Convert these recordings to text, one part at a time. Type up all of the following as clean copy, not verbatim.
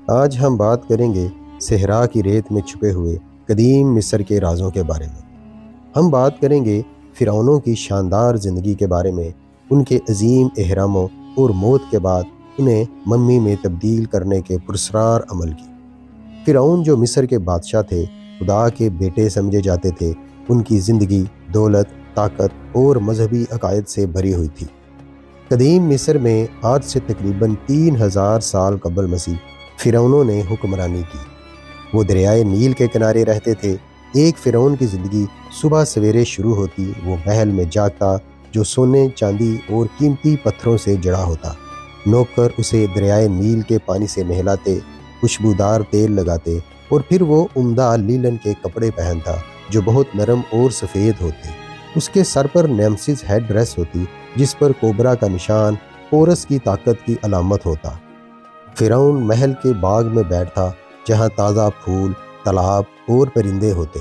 آج ہم بات کریں گے صحرا کی ریت میں چھپے ہوئے قدیم مصر کے رازوں کے بارے میں۔ ہم بات کریں گے فرعونوں کی شاندار زندگی کے بارے میں، ان کے عظیم اہراموں اور موت کے بعد انہیں ممی میں تبدیل کرنے کے پراسرار عمل کی۔ فرعون جو مصر کے بادشاہ تھے، خدا کے بیٹے سمجھے جاتے تھے، ان کی زندگی دولت، طاقت اور مذہبی عقائد سے بھری ہوئی تھی۔ قدیم مصر میں آج سے تقریباً 3000 سال قبل مسیح فرعونوں نے حکمرانی کی۔ وہ دریائے نیل کے کنارے رہتے تھے۔ ایک فرعون کی زندگی صبح سویرے شروع ہوتی، وہ محل میں جاگتا جو سونے، چاندی اور قیمتی پتھروں سے جڑا ہوتا۔ نوکر اسے دریائے نیل کے پانی سے نہلاتے، خوشبودار تیل لگاتے اور پھر وہ عمدہ لیلن کے کپڑے پہنتا جو بہت نرم اور سفید ہوتے۔ اس کے سر پر نیمسس ہیڈ ڈریس ہوتی جس پر کوبرا کا نشان پورس کی طاقت کی علامت ہوتا۔ فرعون محل کے باغ میں بیٹھتا جہاں تازہ پھول، تالاب اور پرندے ہوتے۔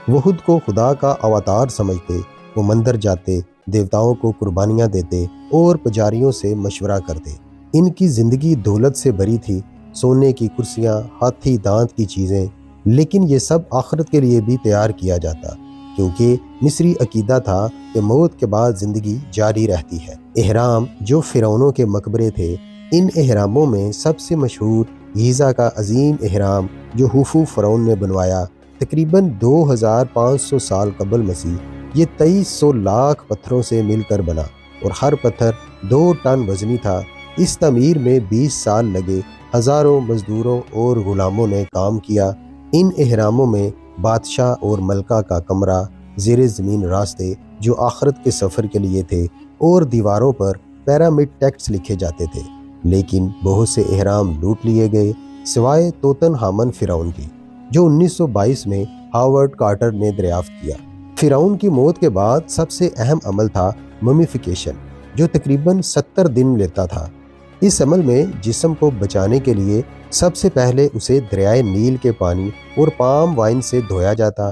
وہ خود کو خدا کا اوتار سمجھتے۔ وہ مندر جاتے، دیوتاؤں کو قربانیاں دیتے اور پجاریوں سے مشورہ کرتے۔ ان کی زندگی دولت سے بھری تھی، سونے کی کرسیاں، ہاتھی دانت کی چیزیں، لیکن یہ سب آخرت کے لیے بھی تیار کیا جاتا، کیونکہ مصری عقیدہ تھا کہ موت کے بعد زندگی جاری رہتی ہے۔ اہرام جو فرعونوں کے مقبرے تھے، ان اہراموں میں سب سے مشہور گیزا کا عظیم اہرام جو خوفو فرعون نے بنوایا تقریباً 2500 سال قبل مسیح، یہ 2300 لاکھ پتھروں سے مل کر بنا اور ہر پتھر 2 ٹن وزنی تھا۔ اس تعمیر میں 20 سال لگے، ہزاروں مزدوروں اور غلاموں نے کام کیا۔ ان اہراموں میں بادشاہ اور ملکہ کا کمرہ، زیر زمین راستے جو آخرت کے سفر کے لیے تھے، اور دیواروں پر پیرامڈ ٹیکسٹ لکھے جاتے تھے۔ لیکن بہت سے اہرام لوٹ لیے گئے، سوائے توتن ہامن فرعون کی، جو 1922 میں ہاورڈ کارٹر نے دریافت کیا۔ فرعون کی موت کے بعد سب سے اہم عمل تھا ممیفیکیشن، جو تقریباً 70 دن لیتا تھا۔ اس عمل میں جسم کو بچانے کے لیے سب سے پہلے اسے دریائے نیل کے پانی اور پام وائن سے دھویا جاتا،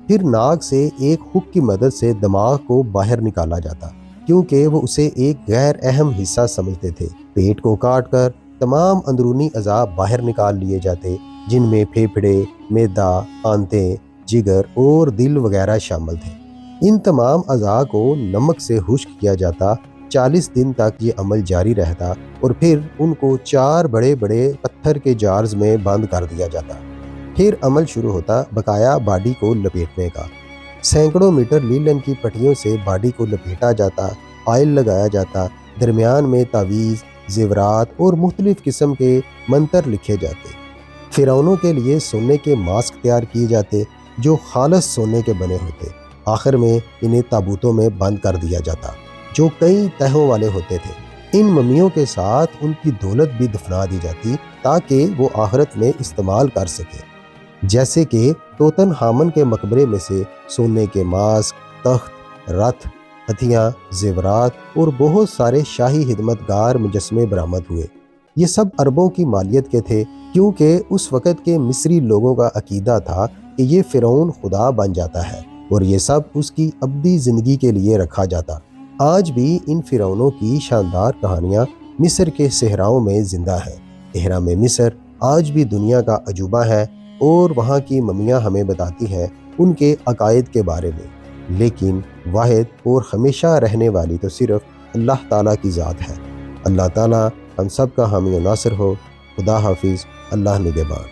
پھر ناک سے ایک ہک کی مدد سے دماغ کو باہر نکالا جاتا، کیونکہ وہ اسے ایک غیر اہم حصہ سمجھتے تھے۔ پیٹ کو کاٹ کر تمام اندرونی اعضاء باہر نکال لیے جاتے، جن میں پھیپھڑے، معدہ، آنتیں، جگر اور دل وغیرہ شامل تھے۔ ان تمام اعضاء کو نمک سے خشک کیا جاتا۔ 40 دن تک یہ عمل جاری رہتا اور پھر ان کو 4 بڑے بڑے پتھر کے جارز میں بند کر دیا جاتا۔ پھر عمل شروع ہوتا بقایا باڈی کو لپیٹنے کا۔ سینکڑوں میٹر لیلن کی پٹیوں سے باڈی کو لپیٹا جاتا، آئل لگایا جاتا، درمیان میں تعویذ، زیورات اور مختلف قسم کے منتر لکھے جاتے۔ فرعونوں کے لیے سونے کے ماسک تیار کیے جاتے جو خالص سونے کے بنے ہوتے۔ آخر میں انہیں تابوتوں میں بند کر دیا جاتا جو کئی تہوں والے ہوتے تھے۔ ان ممیوں کے ساتھ ان کی دولت بھی دفنا دی جاتی تاکہ وہ آخرت میں استعمال کر سکے، جیسے کہ توتن ہامن کے مقبرے میں سے سونے کے ماسک، تخت، رتھ، ہتھیاں، زیورات اور بہت سارے شاہی خدمت گار مجسمے برآمد ہوئے۔ یہ سب اربوں کی مالیت کے تھے، کیونکہ اس وقت کے مصری لوگوں کا عقیدہ تھا کہ یہ فرعون خدا بن جاتا ہے اور یہ سب اس کی ابدی زندگی کے لیے رکھا جاتا۔ آج بھی ان فرعونوں کی شاندار کہانیاں مصر کے صحراؤں میں زندہ ہیں۔ اہرام مصر آج بھی دنیا کا عجوبہ ہے اور وہاں کی ممیاں ہمیں بتاتی ہیں ان کے عقائد کے بارے میں، لیکن واحد اور ہمیشہ رہنے والی تو صرف اللہ تعالیٰ کی ذات ہے۔ اللہ تعالیٰ ہم سب کا حامی و ناصر ہو۔ خدا حافظ۔ اللہ نگہبان۔